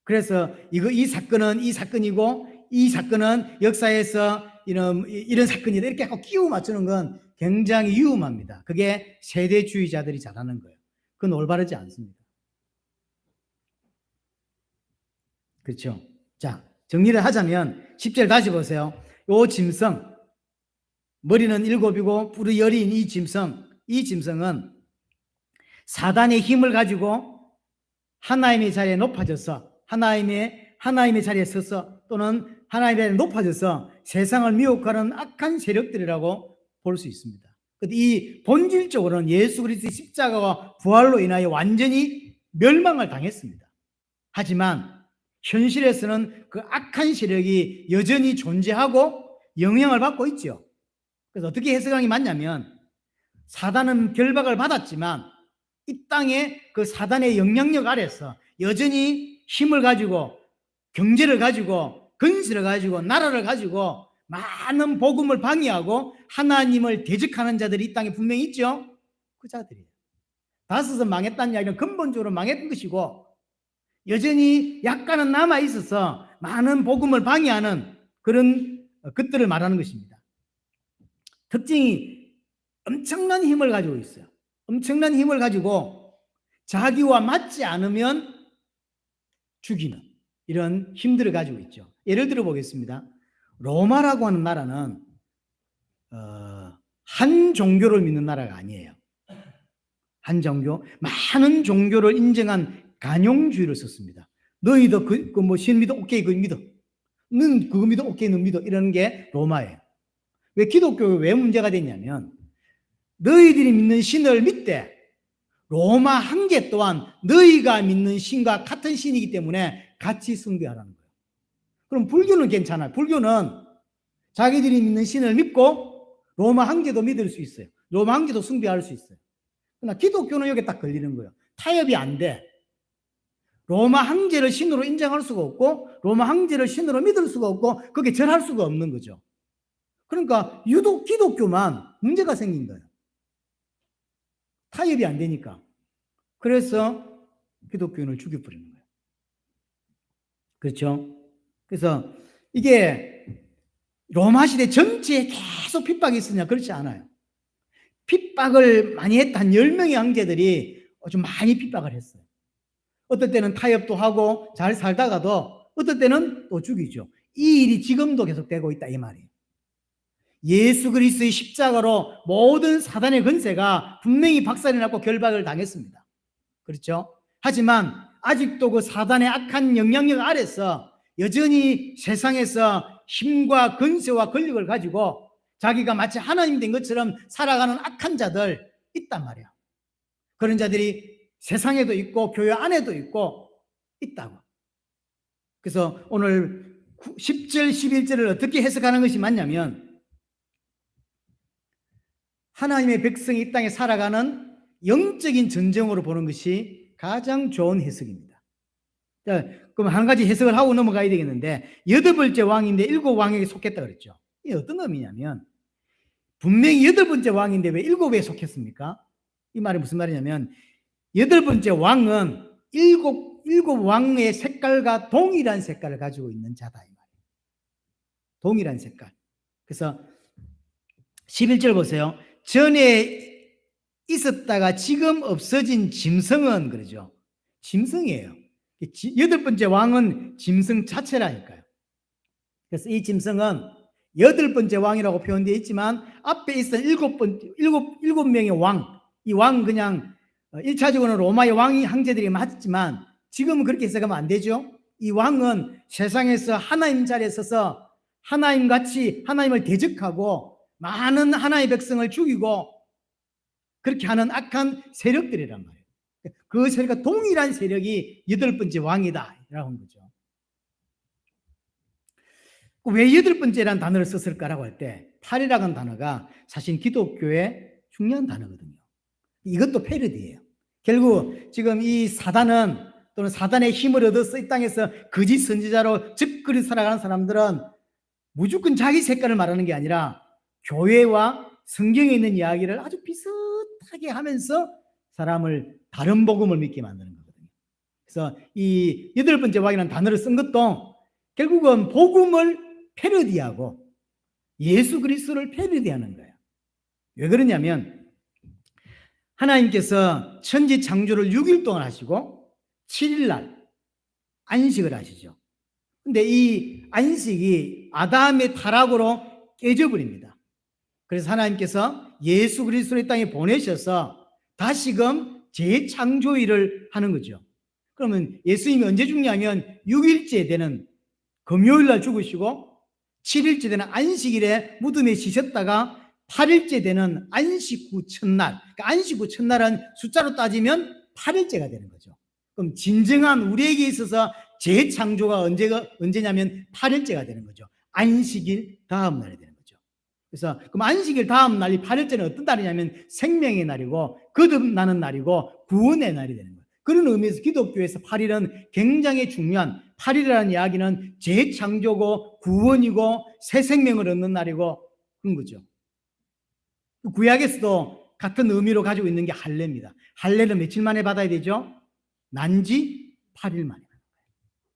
그래서 이 사건은 이 사건이고 이 사건은 역사에서 이런 사건이다. 이렇게 끼워 맞추는 건 굉장히 위험합니다. 그게 세대주의자들이 잘하는 거예요. 그건 올바르지 않습니다. 그렇죠? 자, 정리를 하자면 10절 다시 보세요. 요 짐승, 머리는 7이고 뿔이 10인 이 짐승은 사단의 힘을 가지고 하나님의 자리에 높아져서 하나님의 자리에 서서 또는 하나님의 자리에 높아져서 세상을 미혹하는 악한 세력들이라고 볼 수 있습니다. 이 본질적으로는 예수 그리스도의 십자가와 부활로 인하여 완전히 멸망을 당했습니다. 하지만 현실에서는 그 악한 세력이 여전히 존재하고 영향을 받고 있죠. 그래서 어떻게 해석하는 게 맞냐면 사단은 결박을 받았지만 이 땅에 그 사단의 영향력 아래서 여전히 힘을 가지고 경제를 가지고 건설을 가지고 나라를 가지고 많은 복음을 방해하고 하나님을 대적하는 자들이 이 땅에 분명히 있죠. 그 자들이에요. 다섯은 망했다는 이야기는 근본적으로 망했던 것이고 여전히 약간은 남아있어서 많은 복음을 방해하는 그런 것들을 말하는 것입니다. 특징이 엄청난 힘을 가지고 있어요. 엄청난 힘을 가지고 자기와 맞지 않으면 죽이는 이런 힘들을 가지고 있죠. 예를 들어 보겠습니다. 로마라고 하는 나라는 한 종교를 믿는 나라가 아니에요. 한 종교, 많은 종교를 인정한 간용주의를 썼습니다. 너희도 신 믿어? 오케이, 그거 믿어. 넌 그거 믿어? 오케이, 넌 믿어. 이런 게 로마예요. 왜 기독교가 왜 문제가 됐냐면 너희들이 믿는 신을 믿되 로마 황제 또한 너희가 믿는 신과 같은 신이기 때문에 같이 숭배하라는 거예요. 그럼 불교는 괜찮아요. 불교는 자기들이 믿는 신을 믿고 로마 황제도 믿을 수 있어요. 로마 황제도 숭배할 수 있어요. 그러나 기독교는 여기 딱 걸리는 거예요. 타협이 안 돼. 로마 황제를 신으로 인정할 수가 없고 로마 황제를 신으로 믿을 수가 없고 그게 절할 수가 없는 거죠. 그러니까 유독 기독교만 문제가 생긴 거예요. 타협이 안 되니까. 그래서 기독교인을 죽여버리는 거예요. 그렇죠? 그래서 이게 로마 시대 전체에 계속 핍박이 있었냐? 그렇지 않아요. 핍박을 많이 했던 10명의 황제들이 좀 많이 핍박을 했어요. 어떨 때는 타협도 하고 잘 살다가도 어떨 때는 또 죽이죠. 이 일이 지금도 계속되고 있다 이 말이에요. 예수 그리스도의 십자가로 모든 사단의 권세가 분명히 박살이 났고 결박을 당했습니다. 그렇죠? 하지만 아직도 그 사단의 악한 영향력 아래서 여전히 세상에서 힘과 권세와 권력을 가지고 자기가 마치 하나님 된 것처럼 살아가는 악한 자들 있단 말이야. 그런 자들이 세상에도 있고 교회 안에도 있고 있다고. 그래서 오늘 10절, 11절을 어떻게 해석하는 것이 맞냐면 하나님의 백성이 이 땅에 살아가는 영적인 전쟁으로 보는 것이 가장 좋은 해석입니다. 자, 그럼 한 가지 해석을 하고 넘어가야 되겠는데 8번째 왕인데 7왕에게 속했다 그랬죠. 이게 어떤 의미냐면 분명히 8번째 왕인데 왜 7에 속했습니까? 이 말이 무슨 말이냐면 8번째 왕은 일곱 왕의 색깔과 동일한 색깔을 가지고 있는 자다 이 말이에요. 동일한 색깔. 그래서 11절 보세요. 전에 있었다가 지금 없어진 짐승은 그러죠. 짐승이에요. 8번째 왕은 짐승 자체라니까요. 그래서 이 짐승은 8번째 왕이라고 표현되어 있지만 앞에 있던 7명의 왕, 이 왕 그냥 1차적으로는 로마의 왕이 황제들이 맞지만 지금은 그렇게 해석하면 안 되죠. 이 왕은 세상에서 하나님 자리에 서서 하나님같이 하나님을 대적하고 많은 하나님의 백성을 죽이고 그렇게 하는 악한 세력들이란 말이에요. 그 세력과 동일한 세력이 8번째 왕이다 라고 하는 거죠. 왜 8번째라는 단어를 썼을까라고 할 때 8이라는 단어가 사실 기독교의 중요한 단어거든요. 이것도 패러디예요. 결국 지금 이 사단은 또는 사단의 힘을 얻어서 이 땅에서 거짓 선지자로 적그리 살아가는 사람들은 무조건 자기 색깔을 말하는 게 아니라 교회와 성경에 있는 이야기를 아주 비슷하게 하면서 사람을 다른 복음을 믿게 만드는 거거든요. 그래서 이 8번째 왕이라는 단어를 쓴 것도 결국은 복음을 패러디하고 예수 그리스도를 패러디하는 거예요. 왜 그러냐면 하나님께서 천지 창조를 6일 동안 하시고 7일 날 안식을 하시죠. 근데 이 안식이 아담의 타락으로 깨져버립니다. 그래서 하나님께서 예수 그리스도를 이 땅에 보내셔서 다시금 재창조일을 하는 거죠. 그러면 예수님이 언제 죽냐면 6일째 되는 금요일 날 죽으시고 7일째 되는 안식일에 무덤에 지셨다가 8일째 되는 안식 후 첫날, 그러니까 안식 후 첫날은 숫자로 따지면 8일째가 되는 거죠. 그럼 진정한 우리에게 있어서 재창조가 언제냐면 8일째가 되는 거죠. 안식일 다음 날이 되는 거죠. 그래서 그럼 안식일 다음 날이 8일째는 어떤 날이냐면 생명의 날이고 거듭나는 날이고 구원의 날이 되는 거예요. 그런 의미에서 기독교에서 8일은 굉장히 중요한 8일이라는 이야기는 재창조고 구원이고 새 생명을 얻는 날이고 그런 거죠. 구약에서도 같은 의미로 가지고 있는 게 할례입니다. 할례는 며칠 만에 받아야 되죠? 난지 8일 만에.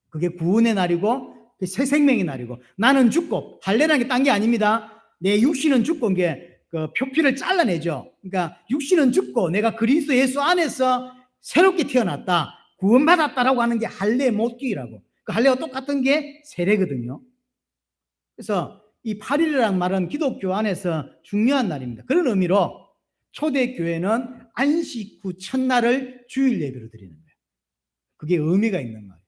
그게 구원의 날이고 새 생명의 날이고 나는 죽고 할례라는 게 딴 게 아닙니다. 내 육신은 죽고 이게 그 표피를 잘라내죠. 그러니까 육신은 죽고 내가 그리스도 예수 안에서 새롭게 태어났다. 구원받았다라고 하는 게 할례 못기라고. 그 할례와 똑같은 게 세례거든요. 그래서 이 8일이라는 말은 기독교 안에서 중요한 날입니다. 그런 의미로 초대교회는 안식 후 첫날을 주일 예배로 드리는 거예요. 그게 의미가 있는 거예요.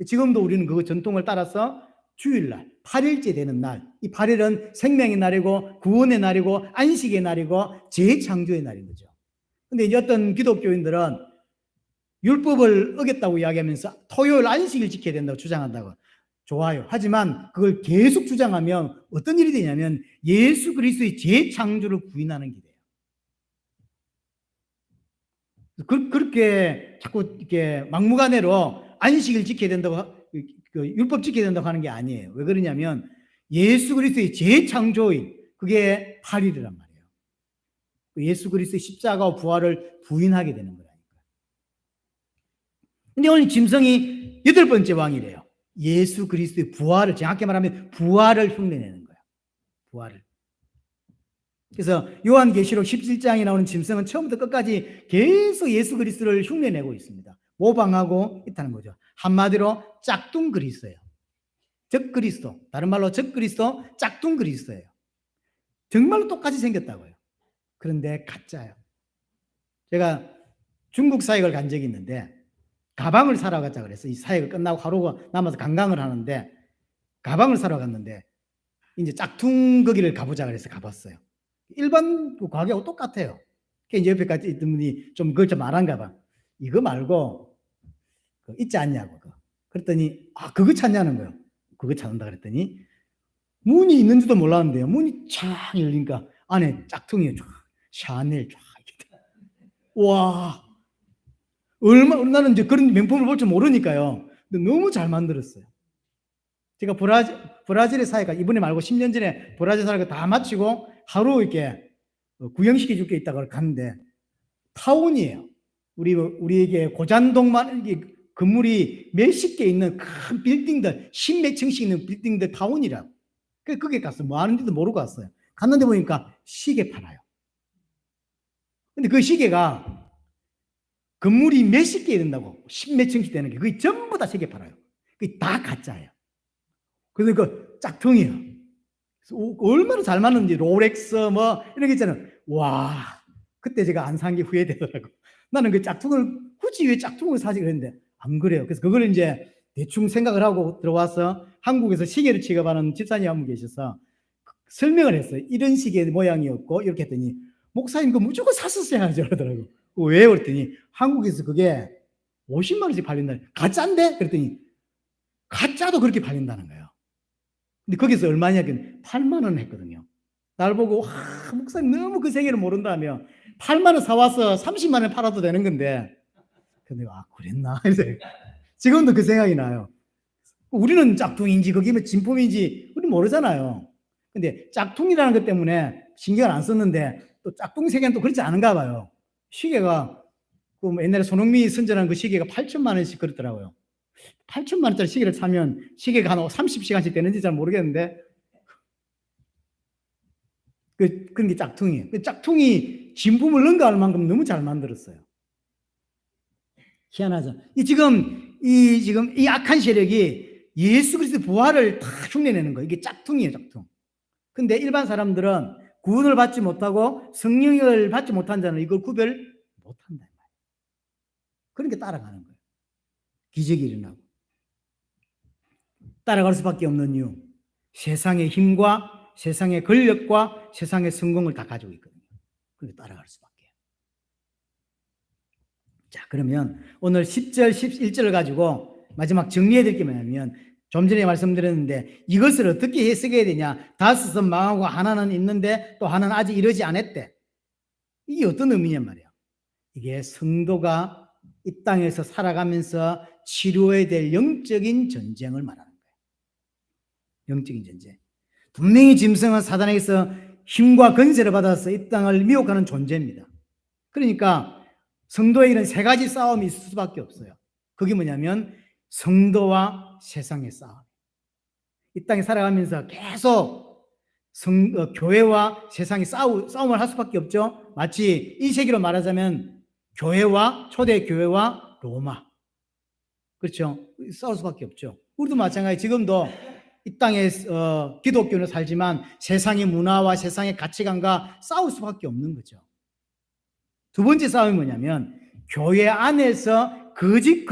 지금도 우리는 그 전통을 따라서 주일날 8일째 되는 날, 이 8일은 생명의 날이고 구원의 날이고 안식의 날이고 재창조의 날인 거죠. 근데 이제 어떤 기독교인들은 율법을 어겼다고 이야기하면서 토요일 안식일 지켜야 된다고 주장한다고. 좋아요. 하지만 그걸 계속 주장하면 어떤 일이 되냐면 예수 그리스도의 재창조를 부인하는 게 돼요. 그렇게 자꾸 이렇게 막무가내로 안식일 지켜야 된다고, 율법 지켜야 된다고 하는 게 아니에요. 왜 그러냐면 예수 그리스도의 재창조일, 그게 8일이란 말이에요. 예수 그리스도의 십자가와 부활을 부인하게 되는 거라니까요. 근데 오늘 짐승이 8번째 왕이래요. 예수 그리스도의 부활을, 정확히 말하면 부활을 흉내내는 거야. 부활을. 그래서 요한계시록 17장에 나오는 짐승은 처음부터 끝까지 계속 예수 그리스도를 흉내내고 있습니다. 모방하고 있다는 거죠. 한마디로 짝퉁 그리스도예요. 적 그리스도. 다른 말로 적 그리스도, 짝퉁 그리스도예요. 정말로 똑같이 생겼다고요. 그런데 가짜예요. 제가 중국 사역을 간 적이 있는데 가방을 사러 가자 그랬어요. 이 사역을 끝나고 하루가 남아서 관광을 하는데 가방을 사러 갔는데 이제 짝퉁 거기를 가보자 그래서 가봤어요. 일반 그 가게하고 똑같아요. 이제 옆에까지 있던 분이 좀 그걸 좀 말한가 봐. 이거 말고 있지 않냐고. 그랬더니 그거 찾냐는 거예요. 그거 찾는다 그랬더니 문이 있는지도 몰랐는데요. 문이 쫙 열리니까 안에 짝퉁이 쫙 샤넬 쫙. 와, 나는 이제 그런 명품을 볼 줄 모르니까요. 근데 너무 잘 만들었어요. 제가 브라질의 사회가 이번에 말고 10년 전에 브라질 사회가 다 마치고 하루 이렇게 구경시켜 줄 게 있다고 갔는데 타운이에요. 우리에게 고잔동만 건물이 몇십 개 있는 큰 빌딩들, 십몇 층씩 있는 빌딩들 타운이라고. 거기에 갔어요. 뭐 하는지도 모르고 갔어요. 갔는데 보니까 시계 팔아요. 근데 그 시계가 건물이 몇십 개 된다고, 십몇 층씩 되는 게 그게 전부 다 시계 팔아요. 그게 다 가짜예요. 그래서 그 짝퉁이에요. 얼마나 잘 맞는지 롤렉스 뭐 이런 게 있잖아요. 와, 그때 제가 안 산 게 후회되더라고. 나는 그 짝퉁을 굳이 왜 짝퉁을 사지 그랬는데 안 그래요. 그래서 그걸 이제 대충 생각을 하고 들어와서 한국에서 시계를 취급하는 집사님 한 분 계셔서 설명을 했어요. 이런 시계 모양이었고 이렇게 했더니 목사님 그 무조건 샀었어야지 그러더라고. 왜 그랬더니 한국에서 그게 50만 원씩 팔린다. 가짜인데? 그랬더니 가짜도 그렇게 팔린다는 거예요. 근데 거기서 얼마냐? 8만 원 했거든요. 날 보고 목사님 너무 그 세계를 모른다며 8만 원 사와서 30만 원 팔아도 되는 건데 근데 그랬나? 지금도 그 생각이 나요. 우리는 짝퉁인지 그게 뭐 진품인지 우리 모르잖아요. 근데 짝퉁이라는 것 때문에 신경을 안 썼는데 또 짝퉁 세계는 또 그렇지 않은가 봐요. 시계가 옛날에 손흥민이 선전한 그 시계가 8천만 원씩 그렇더라고요. 8천만 원짜리 시계를 사면 시계가 한 30시간씩 되는지 잘 모르겠는데 그런 게 짝퉁이에요. 짝퉁이 진품을 능가할 만큼 너무 잘 만들었어요. 희한하죠. 지금 이 악한 세력이 예수 그리스도 부활을 다 흉내내는 거예요. 이게 짝퉁이에요, 짝퉁. 근데 일반 사람들은 구원을 받지 못하고 성령을 받지 못한 자는 이걸 구별 못한다. 그러니까 따라가는 거예요. 기적이 일어나고. 따라갈 수밖에 없는 이유. 세상의 힘과 세상의 권력과 세상의 성공을 다 가지고 있거든요. 그러니까 따라갈 수밖에. 자, 그러면 오늘 10절, 11절을 가지고 마지막 정리해 드릴 게 뭐냐면 좀 전에 말씀드렸는데 이것을 어떻게 해석해야 되냐. 다섯은 망하고 하나는 있는데 또 하나는 아직 이르지 않았대. 이게 어떤 의미냔 말이에요. 이게 성도가 이 땅에서 살아가면서 치료해야 될 영적인 전쟁을 말하는 거예요. 영적인 전쟁. 분명히 짐승은 사단에게서 힘과 권세를 받아서 이 땅을 미혹하는 존재입니다. 그러니까 성도에게는 세 가지 싸움이 있을 수밖에 없어요. 그게 뭐냐면 성도와 세상의 싸움. 이 땅에 살아가면서 계속 교회와 세상이 싸움을 할 수밖에 없죠. 마치 이 세기로 말하자면 초대 교회와 로마. 그렇죠. 싸울 수밖에 없죠. 우리도 마찬가지. 지금도 이 땅에 기독교는 살지만 세상의 문화와 세상의 가치관과 싸울 수밖에 없는 거죠. 두 번째 싸움이 뭐냐면 교회 안에서 거짓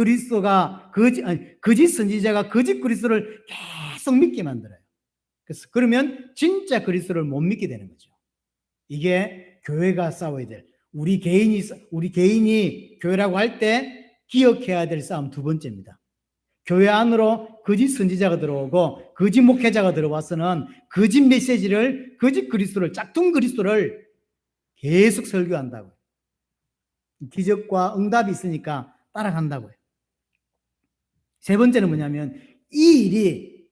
선지자가 거짓 그리스도를 계속 믿게 만들어요. 그러면 진짜 그리스도를 못 믿게 되는 거죠. 이게 교회가 싸워야 될, 우리 개인이 교회라고 할 때 기억해야 될 싸움 두 번째입니다. 교회 안으로 거짓 선지자가 들어오고 거짓 목회자가 들어와서는 거짓 메시지를, 거짓 그리스도를, 짝퉁 그리스도를 계속 설교한다고요. 기적과 응답이 있으니까 따라간다고요. 세 번째는 뭐냐면 이 일이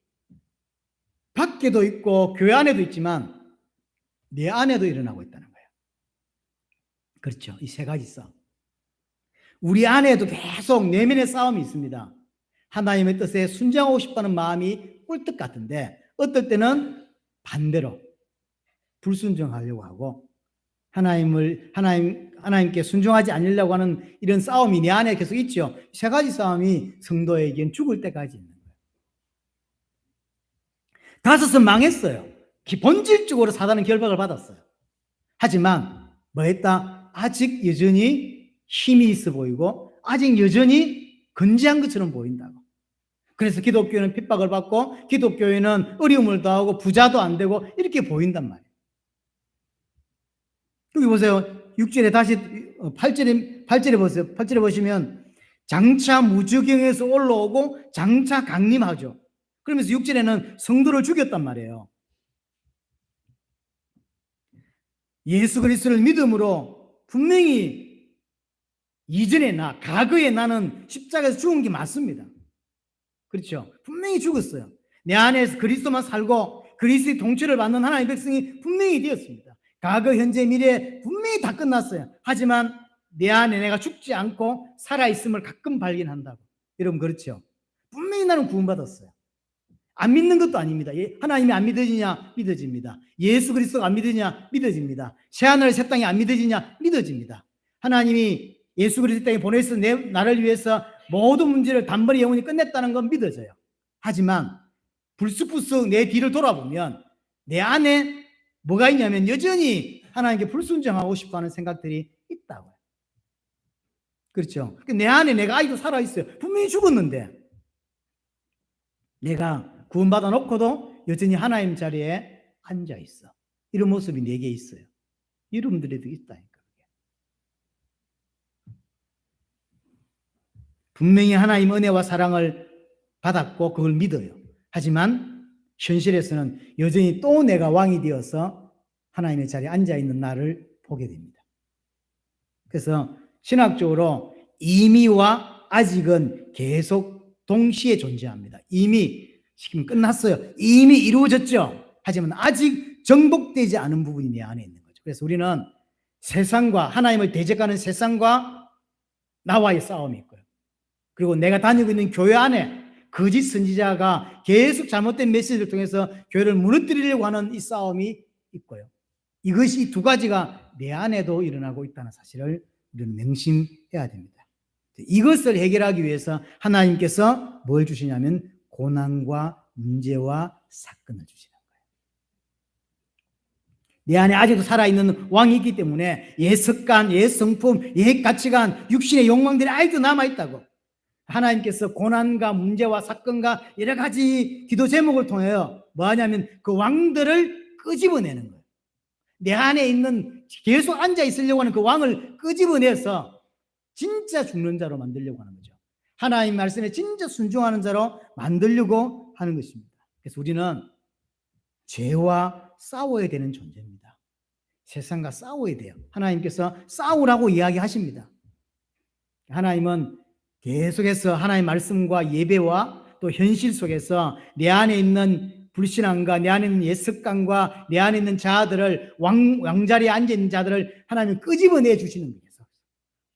밖에도 있고 교회 안에도 있지만 내 안에도 일어나고 있다는 거예요. 그렇죠. 이 세 가지 싸움. 우리 안에도 계속 내면의 싸움이 있습니다. 하나님의 뜻에 순종하고 싶다는 마음이 꿀떡 같은데 어떨 때는 반대로 불순종하려고 하고 하나님께 순종하지 않으려고 하는 이런 싸움이 내 안에 계속 있죠. 세 가지 싸움이 성도에겐 죽을 때까지 있는 거예요. 다섯은 망했어요. 본질적으로 사단은 결박을 받았어요. 하지만 뭐 했다? 아직 여전히 힘이 있어 보이고 아직 여전히 건재한 것처럼 보인다고. 그래서 기독교는 핍박을 받고 기독교인은 어려움을 당하고 부자도 안 되고 이렇게 보인단 말이에요. 여기 보세요. 6절에 다시 8절에 보세요. 8절에 보시면 장차 무주경에서 올라오고 장차 강림하죠. 그러면서 6절에는 성도를 죽였단 말이에요. 예수 그리스도를 믿음으로 분명히 이전에 과거에 나는 십자가에서 죽은 게 맞습니다. 그렇죠? 분명히 죽었어요. 내 안에서 그리스도만 살고 그리스도의 통치를 받는 하나님의 백성이 분명히 되었습니다. 과거, 현재, 미래 분명히 다 끝났어요. 하지만 내 안에 내가 죽지 않고 살아있음을 가끔 발견한다고. 여러분 그렇죠? 분명히 나는 구원받았어요. 안 믿는 것도 아닙니다. 하나님이 안 믿어지냐? 믿어집니다. 예수 그리스도가 안 믿어지냐? 믿어집니다. 새하늘 새 땅이 안 믿어지냐? 믿어집니다. 하나님이 예수 그리스도 땅에 보내서 나를 위해서 모든 문제를 단번에 영원히 끝냈다는 건 믿어져요. 하지만 불쑥불쑥 내 뒤를 돌아보면 내 안에 뭐가 있냐면 여전히 하나님께 불순종하고 싶어하는 생각들이 있다고요. 그렇죠? 내 안에 내가 아직도 살아있어요. 분명히 죽었는데 내가 구원받아 놓고도 여전히 하나님 자리에 앉아 있어. 이런 모습이 내게 있어요. 여러분들에도 있다니까. 분명히 하나님 은혜와 사랑을 받았고 그걸 믿어요. 하지만 현실에서는 여전히 또 내가 왕이 되어서 하나님의 자리에 앉아 있는 나를 보게 됩니다. 그래서 신학적으로 이미와 아직은 계속 동시에 존재합니다. 이미 지금 끝났어요. 이미 이루어졌죠. 하지만 아직 정복되지 않은 부분이 내 안에 있는 거죠. 그래서 우리는 세상과 하나님을 대적하는 세상과 나와의 싸움이 있고요. 그리고 내가 다니고 있는 교회 안에 거짓 선지자가 계속 잘못된 메시지를 통해서 교회를 무너뜨리려고 하는 이 싸움이 있고요. 이것이 두 가지가 내 안에도 일어나고 있다는 사실을 우리는 명심해야 됩니다. 이것을 해결하기 위해서 하나님께서 뭘 주시냐면 고난과 문제와 사건을 주시는 거예요. 내 안에 아직도 살아있는 왕이 있기 때문에 옛 습관, 옛 성품, 옛 가치관, 육신의 욕망들이 아직도 남아있다고. 하나님께서 고난과 문제와 사건과 여러 가지 기도 제목을 통하여 뭐 하냐면 그 왕들을 끄집어내는 거예요. 내 안에 있는 계속 앉아 있으려고 하는 그 왕을 끄집어내서 진짜 죽는 자로 만들려고 하는 거죠. 하나님 말씀에 진짜 순종하는 자로 만들려고 하는 것입니다. 그래서 우리는 죄와 싸워야 되는 존재입니다. 세상과 싸워야 돼요. 하나님께서 싸우라고 이야기하십니다. 하나님은 계속해서 하나님의 말씀과 예배와 또 현실 속에서 내 안에 있는 불신앙과 내 안에 있는 옛습관과 내 안에 있는 자들을 왕자리에 앉아있는 자들을 하나님 끄집어내 주시는 거예요.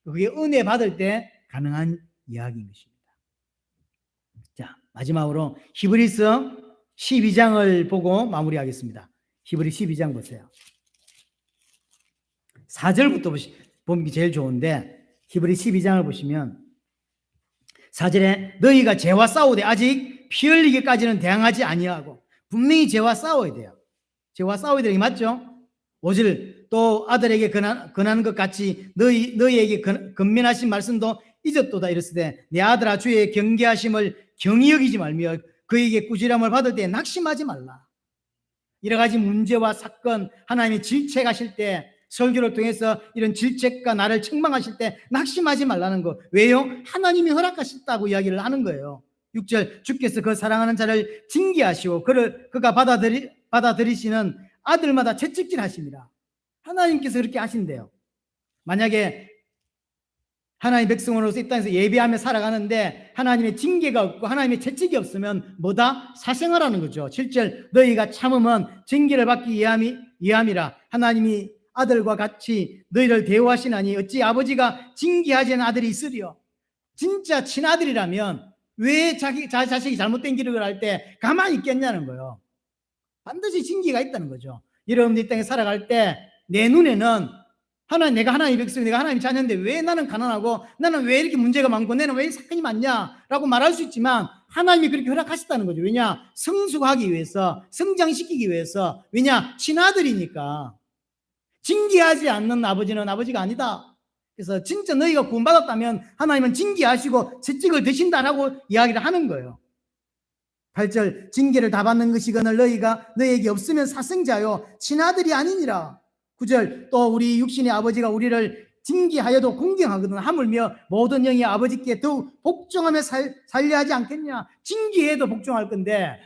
그게 은혜 받을 때 가능한 이야기인 것입니다. 자, 마지막으로 히브리서 12장을 보고 마무리하겠습니다. 히브리 12장 보세요. 4절부터 보는 게 제일 좋은데 히브리 12장을 보시면 4절에 너희가 죄와 싸우되 아직 피 흘리기까지는 대항하지 아니하고 분명히 죄와 싸워야 돼요. 죄와 싸워야 되는 게 맞죠? 5절 또 아들에게 권하는 것 같이 너희에게 건면하신 말씀도 잊었도다 이랬으되 내 아들아 주의 경계하심을 경히 여기지 말며 그에게 꾸지람을 받을 때 낙심하지 말라. 여러 가지 문제와 사건 하나님이 질책하실 때 설교를 통해서 이런 질책과 나를 책망하실 때 낙심하지 말라는 거. 왜요? 하나님이 허락하셨다고 이야기를 하는 거예요. 6절 주께서 그 사랑하는 자를 징계하시고 그가 받아들이시는 아들마다 채찍질 하십니다. 하나님께서 그렇게 하신대요. 만약에 하나님의 백성으로서 이 땅에서 예배하며 살아가는데 하나님의 징계가 없고 하나님의 채찍이 없으면 뭐다? 사생활하는 거죠. 7절 너희가 참으면 징계를 받기 위함이라. 하나님이 아들과 같이 너희를 대우하시나니 어찌 아버지가 징계하지 않은 아들이 있으리요. 진짜 친아들이라면 왜 자식이 잘못된 길을 할 때 가만히 있겠냐는 거예요. 반드시 징계가 있다는 거죠. 여러분들 이 땅에 살아갈 때 내 눈에는 내가 하나님의 백성이 내가 하나님의 자녀인데 왜 나는 가난하고 나는 왜 이렇게 문제가 많고 나는 왜 사건이 많냐라고 말할 수 있지만 하나님이 그렇게 허락하셨다는 거죠. 왜냐? 성숙하기 위해서, 성장시키기 위해서. 왜냐? 친아들이니까. 징계하지 않는 아버지는 아버지가 아니다. 그래서 진짜 너희가 구원받았다면 하나님은 징계하시고 채찍을 드신다라고 이야기를 하는 거예요. 8절 징계를 다 받는 것이거늘 너희가 너희에게 없으면 사생자요 친아들이 아니니라. 9절 또 우리 육신의 아버지가 우리를 징계하여도 공경하거든 하물며 모든 영이 아버지께 더욱 복종하며 살려 하지 않겠냐. 징계해도 복종할 건데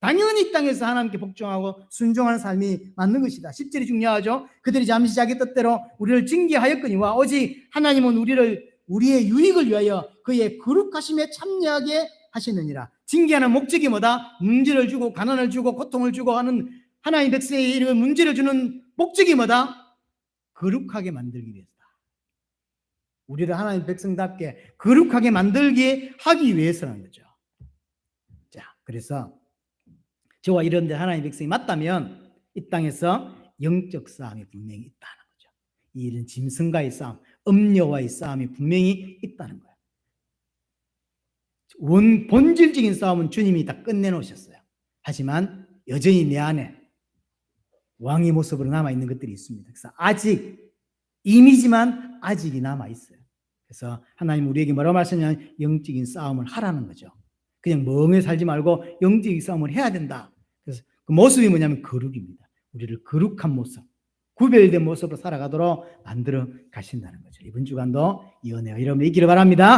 당연히 이 땅에서 하나님께 복종하고 순종하는 삶이 맞는 것이다. 10절이 중요하죠. 그들이 잠시 자기 뜻대로 우리를 징계하였거니와 오직 하나님은 우리의 유익을 위하여 그의 거룩하심에 참여하게 하시느니라. 징계하는 목적이 뭐다? 문제를 주고 가난을 주고 고통을 주고 하는 하나님 백성에게 이런 문제를 주는 목적이 뭐다? 거룩하게 만들기 위해서다. 우리를 하나님 백성답게 거룩하게 만들게 하기 위해서라는 거죠. 자, 그래서 저와 이런데 하나님 백성이 맞다면 이 땅에서 영적 싸움이 분명히 있다는 거죠. 이런 짐승과의 싸움, 음녀와의 싸움이 분명히 있다는 거예요. 본질적인 싸움은 주님이 다 끝내놓으셨어요. 하지만 여전히 내 안에 왕의 모습으로 남아있는 것들이 있습니다. 그래서 아직 이미지만 아직이 남아있어요. 그래서 하나님 우리에게 뭐라고 말씀하냐면 영적인 싸움을 하라는 거죠. 그냥 멍해 살지 말고 영적인 싸움을 해야 된다. 그래서 그 모습이 뭐냐면 거룩입니다. 우리를 거룩한 모습, 구별된 모습으로 살아가도록 만들어 가신다는 거죠. 이번 주간도 이 은혜와 이름을 있기를 바랍니다.